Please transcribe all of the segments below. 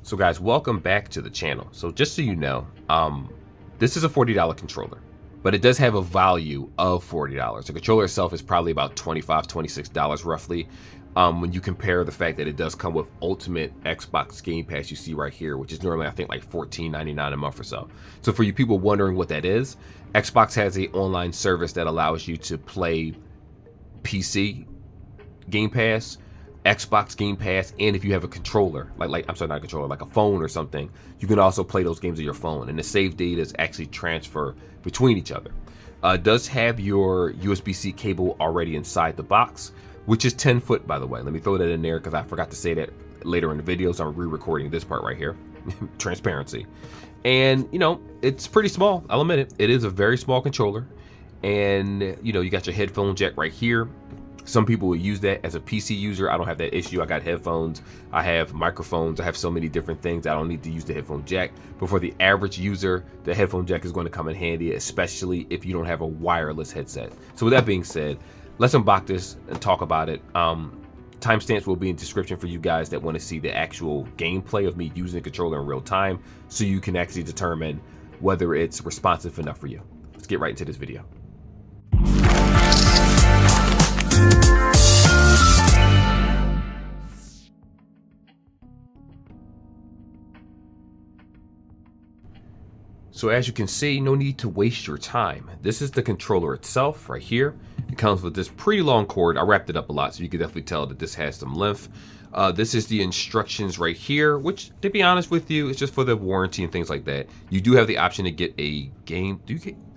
So guys, welcome back to the channel. So just so you know, this is a $40 controller, but it does have a value of $40. The controller itself is probably about $25, $26 roughly. When you compare the fact that it does come with Ultimate Xbox Game Pass, you see right here, which is normally I think like $14.99 a month or so. So for you people wondering what that is, Xbox has an online service that allows you to play PC Game Pass, Xbox Game Pass, and if you have a controller, I'm sorry, not a controller, like a phone or something, you can also play those games on your phone, and the save data is actually transfer between each other. It does have your USB-C cable already inside the box, which is 10 foot, by the way. Let me throw that in there because I forgot to say that later in the video, so I'm re-recording this part right here. Transparency. And, you know, it's pretty small. I'll admit it. It is a very small controller. And, you know, you got your headphone jack right here. Some people will use that as a PC user. I don't have that issue. I got headphones, I have microphones, I have so many different things. I don't need to use the headphone jack. But for the average user, the headphone jack is going to come in handy, especially if you don't have a wireless headset. So with that being said, let's unbox this and talk about it. Timestamps will be in the description for you guys that want to see the actual gameplay of me using the controller in real time, so you can actually determine whether it's responsive enough for you. Let's get right into this video. So as you can see, no need to waste your time. This is the controller itself right here. It comes with this pretty long cord. I wrapped it up a lot, so you can definitely tell that this has some length. This is the instructions right here, which, to be honest with you, it's just for the warranty and things like that. You do have the option to get a game.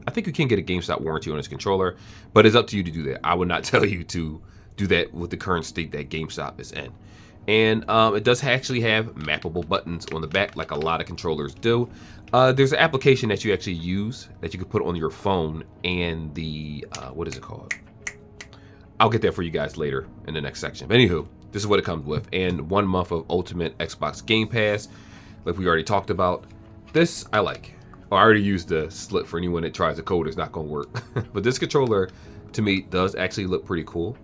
I think you can get a GameStop warranty on this controller, but it's up to you to do that. I would not tell you to do that with the current state that GameStop is in. And it does actually have mappable buttons on the back, like a lot of controllers do. There's an application that you actually use that you can put on your phone, and the what is it called? I'll get that for you guys later in the next section. But anywho, this is what it comes with, and 1 month of Ultimate Xbox Game Pass, like we already talked about. This I like. Oh, I already used the slit for anyone that tries to code. It's not going to work. But this controller, to me, does actually look pretty cool.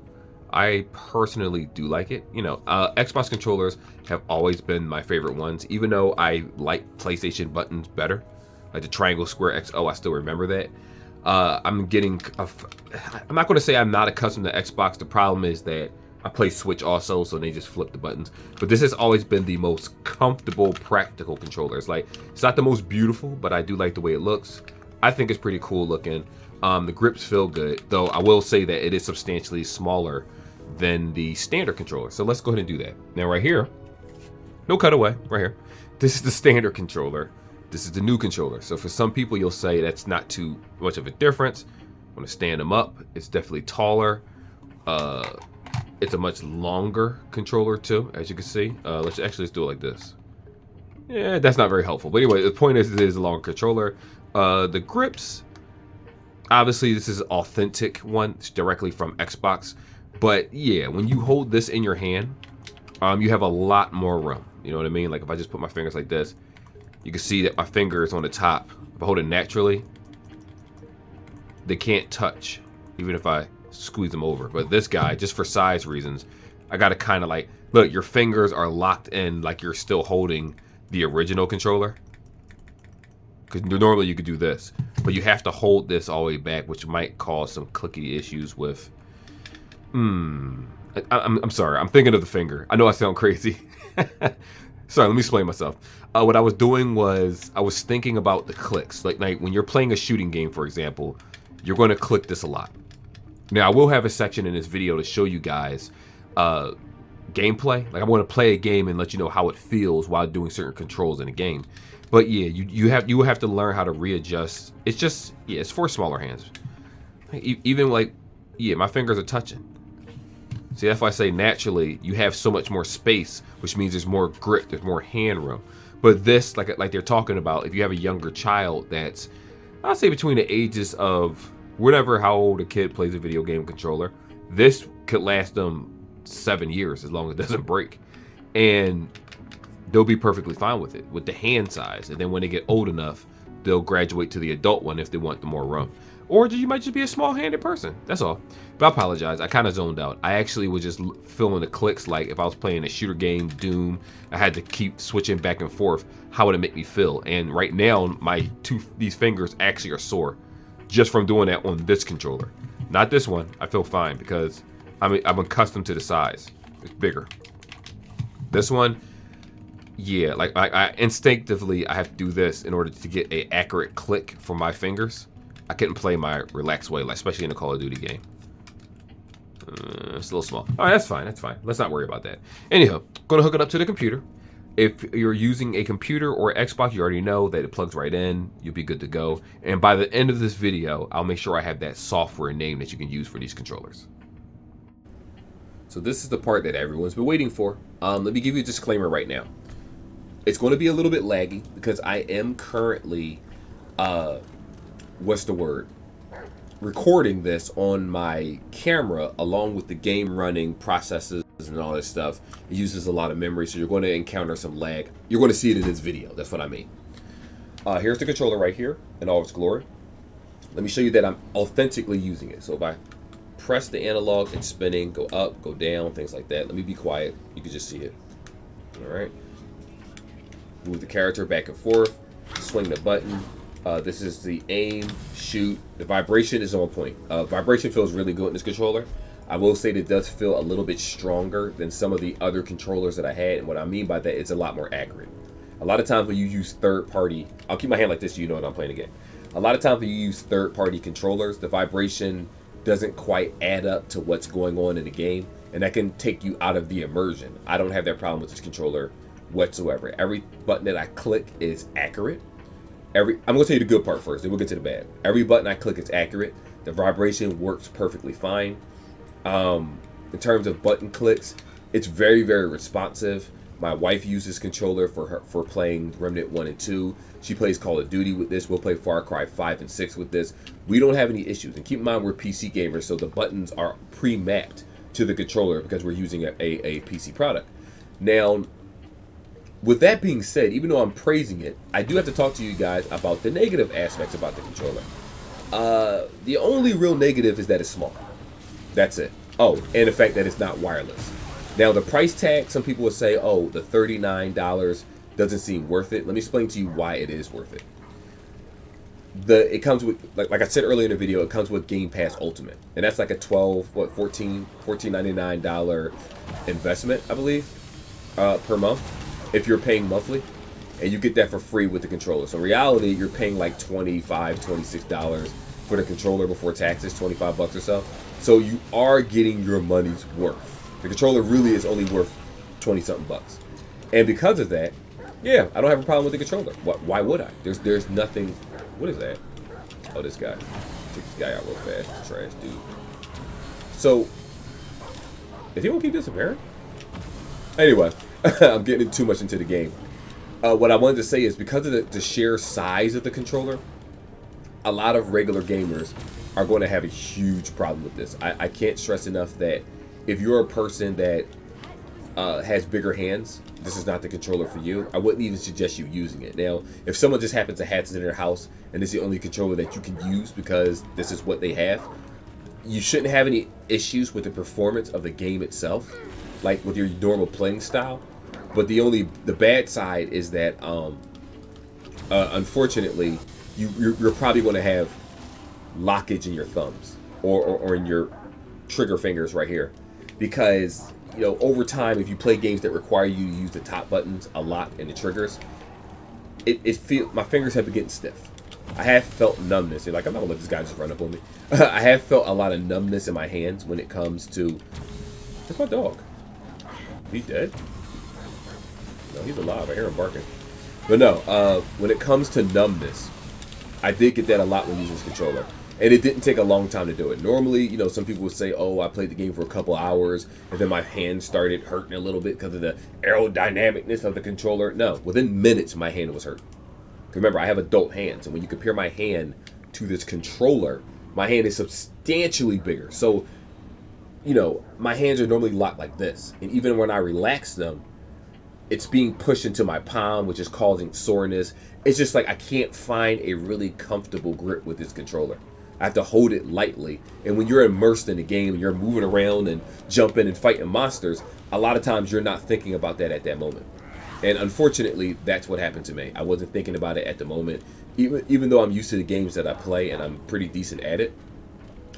I personally do like it. You know, Xbox controllers have always been my favorite ones, even though I like PlayStation buttons better. Like the triangle, square, X. Oh, I still remember that. I'm not going to say I'm not accustomed to Xbox. The problem is that I play Switch also, so they just flip the buttons. But this has always been the most comfortable, practical controller. It's not the most beautiful, but I do like the way it looks. I think it's pretty cool looking. The grips feel good, though I will say that it is substantially smaller than the standard controller. So let's go ahead and do that. Now right here, no cutaway, right here. This is the standard controller. This is the new controller. So for some people, you'll say that's not too much of a difference. I'm gonna stand them up. It's definitely taller. It's a much longer controller too, as you can see. Let's do it like this. Yeah, that's not very helpful. But anyway, the point is, it is a longer controller. The grips, obviously this is authentic one. It's directly from Xbox. But yeah, when you hold this in your hand, you have a lot more room. You know what I mean? Like if I just put my fingers like this, you can see that my finger is on the top. If I hold it naturally, they can't touch, even if I squeeze them over. But this guy, just for size reasons, I gotta kind of like, look, your fingers are locked in like you're still holding the original controller. Because normally you could do this, but you have to hold this all the way back, which might cause some clicky issues with... I'm sorry, I'm thinking of the finger. I know I sound crazy. Sorry, let me explain myself. What I was doing was, I was thinking about the clicks. Like when you're playing a shooting game, for example, you're going to click this a lot. Now, I will have a section in this video to show you guys gameplay. Like I'm going to play a game and let you know how it feels while doing certain controls in a game. But yeah, you will have to learn how to readjust. It's just, yeah, it's for smaller hands. Even like, yeah, my fingers are touching. See, that's why I say naturally you have so much more space, which means there's more grip, there's more hand room. But this, like they're talking about, if you have a younger child that's, I'll say between the ages of whatever, how old a kid plays a video game controller, this could last them 7 years as long as it doesn't break. And they'll be perfectly fine with it, with the hand size. And then when they get old enough, they'll graduate to the adult one if they want the more room. or you might just be a small-handed person. That's all. But I apologize. I kind of zoned out. I actually was just feeling the clicks. Like if I was playing a shooter game, Doom, I had to keep switching back and forth. How would it make me feel? And right now, these fingers actually are sore just from doing that on this controller. Not this one. I feel fine because I'm accustomed to the size. It's bigger. This one, yeah, like I instinctively I have to do this in order to get an accurate click for my fingers. I couldn't play my relaxed way, like especially in a Call of Duty game. It's a little small. All right, that's fine. That's fine. Let's not worry about that. Anyhow, gonna hook it up to the computer. If you're using a computer or Xbox, you already know that it plugs right in. You'll be good to go. And by the end of this video, I'll make sure I have that software name that you can use for these controllers. So this is the part that everyone's been waiting for. Let me give you a disclaimer right now. It's going to be a little bit laggy because I am currently, recording this on my camera along with the game running processes and all this stuff. It uses a lot of memory, so you're going to encounter some lag. You're going to see it in this video. That's what I mean. Here's the controller right here in all its glory. Let me show you that I'm authentically using it. So if I press the analog, it's spinning, go up, go down, things like that. Let me be quiet. You can just see it. All right. Move the character back and forth. Swing the button. This is the aim, shoot. The vibration is on point. Vibration feels really good in this controller. I will say that it does feel a little bit stronger than some of the other controllers that I had. And what I mean by that, it's a lot more accurate. A lot of times when you use third-party, I'll keep my hand like this so you know when I'm playing a game. A lot of times when you use third-party controllers, the vibration doesn't quite add up to what's going on in the game. And that can take you out of the immersion. I don't have that problem with this controller whatsoever. Every button that I click is accurate. I'm going to tell you the good part first, then we'll get to the bad. Every button I click is accurate. The vibration works perfectly fine. In terms of button clicks, it's very, very responsive. My wife uses controller for playing Remnant 1 and 2. She plays Call of Duty with this. We'll play Far Cry 5 and 6 with this. We don't have any issues. And keep in mind, we're PC gamers, so the buttons are pre-mapped to the controller because we're using a PC product. Now, with that being said, even though I'm praising it, I do have to talk to you guys about the negative aspects about the controller. The only real negative is that it's small. That's it. Oh, and the fact that it's not wireless. Now, the price tag, some people would say, oh, the $39 doesn't seem worth it. Let me explain to you why it is worth it. It comes with, like I said earlier in the video, it comes with Game Pass Ultimate. And that's like a $14.99 investment, I believe, per month, if you're paying monthly. And you get that for free with the controller. So in reality, you're paying like $25, $26 for the controller before taxes, 25 bucks or so. So you are getting your money's worth. The controller really is only worth 20-something bucks. And because of that, yeah, I don't have a problem with the controller. Why would I? There's nothing. What is that? Oh, this guy. Take this guy out real fast. Trash dude. So, if you want to keep disappearing? Anyway, I'm getting too much into the game. What I wanted to say is because of the sheer size of the controller, a lot of regular gamers are going to have a huge problem with this. I can't stress enough that if you're a person that has bigger hands, this is not the controller for you. I wouldn't even suggest you using it. Now, if someone just happens to have it in their house and it's the only controller that you can use because this is what they have, you shouldn't have any issues with the performance of the game itself, like with your normal playing style. But the bad side is that, unfortunately, you're probably going to have lockage in your thumbs or in your trigger fingers right here, because over time, if you play games that require you to use the top buttons a lot and the triggers, my fingers have been getting stiff. I have felt numbness. You're like, I'm not gonna let this guy just run up on me. I have felt a lot of numbness in my hands when it comes to. That's my dog. He dead? No, he's alive. I hear him barking. But no, when it comes to numbness, I did get that a lot when using this controller. And it didn't take a long time to do it. Normally, some people would say, oh, I played the game for a couple hours, and then my hand started hurting a little bit because of the aerodynamicness of the controller. No, within minutes, my hand was hurting. Remember, I have adult hands, and when you compare my hand to this controller, my hand is substantially bigger. So, my hands are normally locked like this. And even when I relax them, it's being pushed into my palm, which is causing soreness. It's just like I can't find a really comfortable grip with this controller. I have to hold it lightly. And when you're immersed in the game and you're moving around and jumping and fighting monsters, a lot of times you're not thinking about that at that moment. And unfortunately, that's what happened to me. I wasn't thinking about it at the moment. Even though I'm used to the games that I play and I'm pretty decent at it,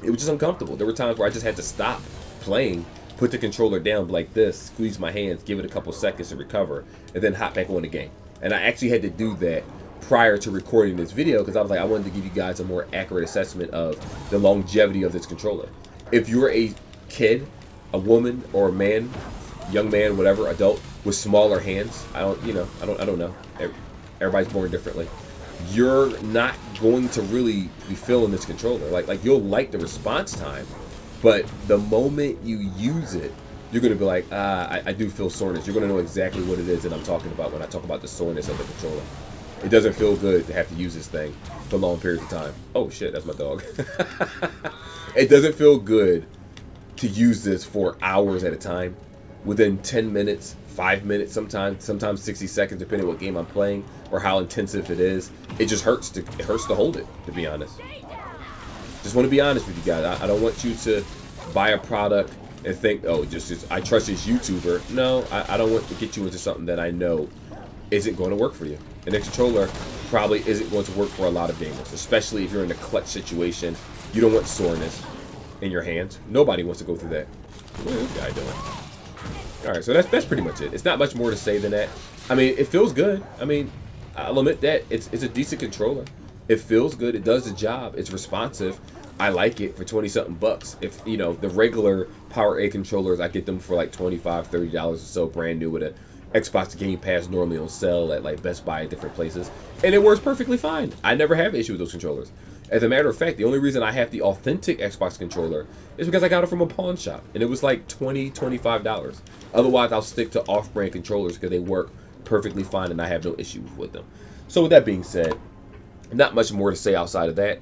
it was just uncomfortable. There were times where I just had to stop playing, put the controller down like this, squeeze my hands, give it a couple seconds to recover, and then hop back on the game. And I actually had to do that prior to recording this video because I was like, I wanted to give you guys a more accurate assessment of the longevity of this controller. If you're a kid, a woman, or a man, young man, whatever, adult, with smaller hands, I don't know. Everybody's born differently. You're not going to really be feeling this controller. Like you'll like the response time, but the moment you use it, you're going to be like, I do feel soreness. You're going to know exactly what it is that I'm talking about when I talk about the soreness of the controller. It doesn't feel good to have to use this thing for long periods of time. Oh shit, that's my dog. It doesn't feel good to use this for hours at a time. Within 10 minutes, 5 minutes, sometimes 60 seconds, depending on what game I'm playing or how intensive it is. It just hurts to hold it, to be honest. Just want to be honest with you guys. I don't want you to buy a product and think, oh, just I trust this YouTuber. No, I don't want to get you into something that I know isn't going to work for you. And the controller probably isn't going to work for a lot of gamers, especially if you're in a clutch situation. You don't want soreness in your hands. Nobody wants to go through that. What is this guy doing? All right, so that's pretty much it. It's not much more to say than that. I mean, it feels good. I mean, I'll admit that it's a decent controller. It feels good. It does the job. It's responsive. I like it for 20-something bucks. If you know the regular Power A controllers, I get them for like $25, $30 or so, brand new with a Xbox Game Pass, normally on sale at like Best Buy at different places, and it works perfectly fine. I never have an issue with those controllers. As a matter of fact, the only reason I have the authentic Xbox controller is because I got it from a pawn shop, and it was like $20, $25. Otherwise, I'll stick to off-brand controllers because they work perfectly fine, and I have no issues with them. So with that being said, not much more to say outside of that.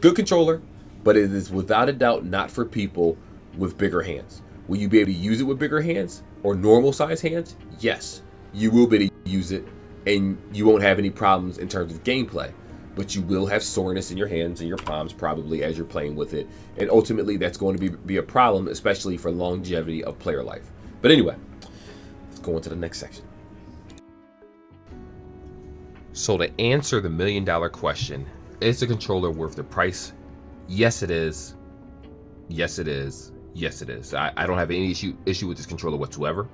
Good controller, but it is without a doubt not for people with bigger hands. Will you be able to use it with bigger hands or normal size hands? Yes, you will be able to use it, and you won't have any problems in terms of gameplay. But you will have soreness in your hands and your palms probably as you're playing with it. And ultimately, that's going to be a problem, especially for longevity of player life. But anyway, let's go on to the next section. So to answer the $1 million question, is the controller worth the price? Yes, it is. Yes, it is. Yes, it is. I don't have any issue with this controller whatsoever.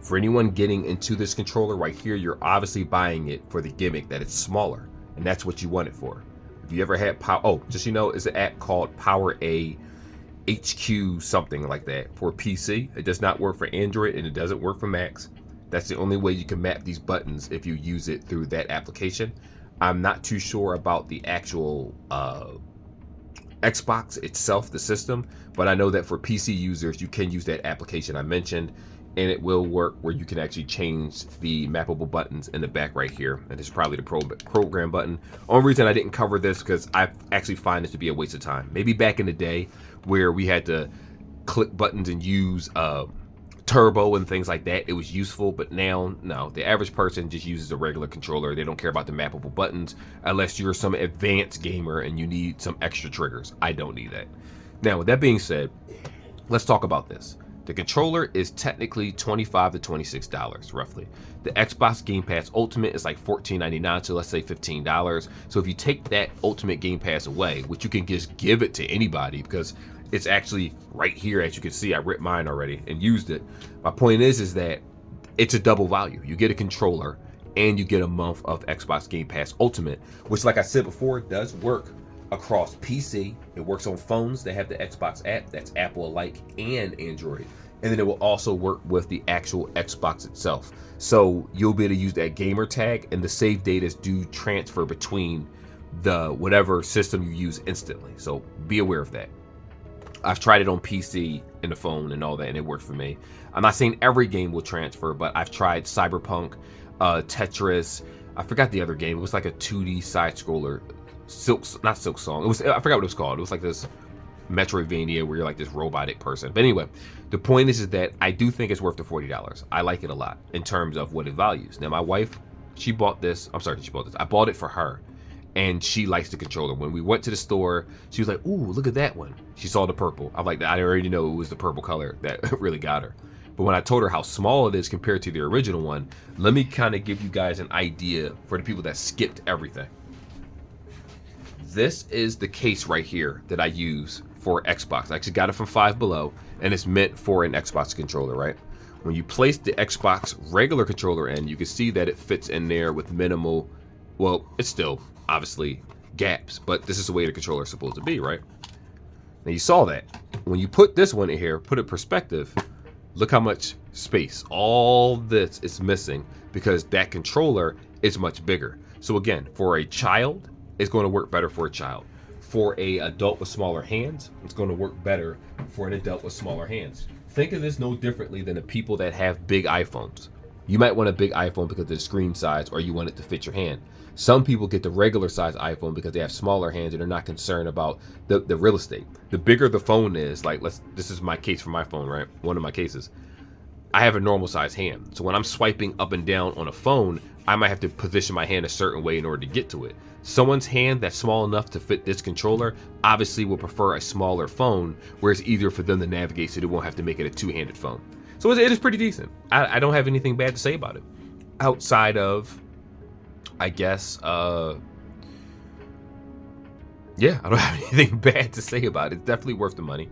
For anyone getting into this controller right here, you're obviously buying it for the gimmick that it's smaller. And that's what you want it for. If you ever had just it's an app called Power A HQ something like that for PC. It does not work for Android and it doesn't work for Macs. That's the only way you can map these buttons if you use it through that application. I'm not too sure about the actual Xbox itself, the system, but I know that for PC users, you can use that application I mentioned, and it will work where you can actually change the mappable buttons in the back right here. And this is probably the program button. Only reason I didn't cover this because I actually find this to be a waste of time. Maybe back in the day where we had to click buttons and use turbo and things like that, it was useful, but now, no. The average person just uses a regular controller. They don't care about the mappable buttons unless you're some advanced gamer and you need some extra triggers. I don't need that. Now, with that being said, let's talk about this. The controller is technically $25 to $26 roughly. The Xbox Game Pass Ultimate is like $14.99, so let's say $15. So if you take that Ultimate Game Pass away, which you can just give it to anybody because it's actually right here, as you can see, I ripped mine already and used it. My point is that it's a double value. You get a controller and you get a month of Xbox Game Pass Ultimate, which, like I said before, does work across PC. It works on phones that have the Xbox app, that's Apple alike, and Android. And then it will also work with the actual Xbox itself. So you'll be able to use that gamer tag, and the save data do transfer between the whatever system you use instantly. So be aware of that. I've tried it on PC and the phone and all that, and it worked for me. I'm not saying every game will transfer, but I've tried Cyberpunk, Tetris. I forgot the other game. It was like a 2D side scroller. Not Silk Song. I forgot what it was called. It was like this Metroidvania where you're like this robotic person. But anyway, the point is that I do think it's worth the $40. I like it a lot in terms of what it values. Now, my wife, she bought this. I bought it for her. and she likes the controller. When we went to the store, she was like, ooh, look at that one. She saw the purple. I'm like, I already know it was the purple color that really got her. But when I told her how small it is compared to the original one, let me kind of give you guys an idea for the people that skipped everything. This is the case right here that I use for Xbox. I actually got it from Five Below, and it's meant for an Xbox controller, right? When you place the Xbox regular controller in, you can see that it fits in there with minimal, well, it's still obviously gaps, but this is the way the controller is supposed to be, right? Now you saw that. When you put this one in here, put it in perspective, look how much space. All this is missing because that controller is much bigger. So again, for a child, it's going to work better for a child. For an adult with smaller hands, it's going to work better for an adult with smaller hands. Think of this no differently than the people that have big iPhones. You might want a big iPhone because of the screen size, or you want it to fit your hand. Some people get the regular size iPhone because they have smaller hands and they're not concerned about the real estate. The bigger the phone is, like this is my case for my phone, right? One of my cases. I have a normal size hand. So when I'm swiping up and down on a phone, I might have to position my hand a certain way in order to get to it. Someone's hand that's small enough to fit this controller obviously will prefer a smaller phone, where it's easier for them to navigate so they won't have to make it a two-handed phone. So it is pretty decent. I don't have anything bad to say about it. Outside of, I guess, yeah, I don't have anything bad to say about it. It's definitely worth the money.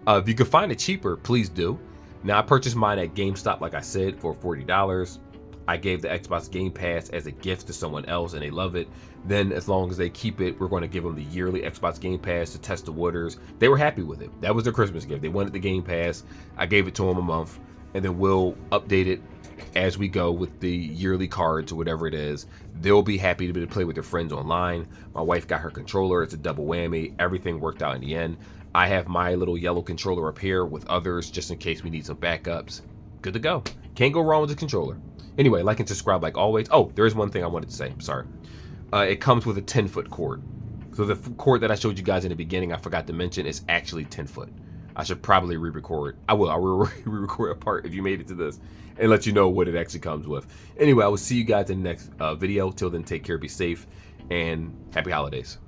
If you can find it cheaper, please do. Now, I purchased mine at GameStop, like I said, for $40. I gave the Xbox Game Pass as a gift to someone else, and they love it. Then, as long as they keep it, we're going to give them the yearly Xbox Game Pass to test the waters. They were happy with it. That was their Christmas gift. They wanted the Game Pass. I gave it to them a month, and then we'll update it as we go with the yearly cards or whatever it is. They'll be happy to be able to play with their friends online. My wife got her controller. It's a double whammy. Everything worked out in the end. I have my little yellow controller up here with others just in case we need some backups. Good to go. Can't go wrong with the controller. Anyway, like and subscribe like always. Oh, there is one thing I wanted to say. I'm sorry. It comes with a 10-foot cord. So the cord that I showed you guys in the beginning, I forgot to mention, is actually 10 foot. I should probably re-record. I will re-record a part if you made it to this and let you know what it actually comes with. Anyway, I will see you guys in the next video. Till then, take care, be safe, and happy holidays.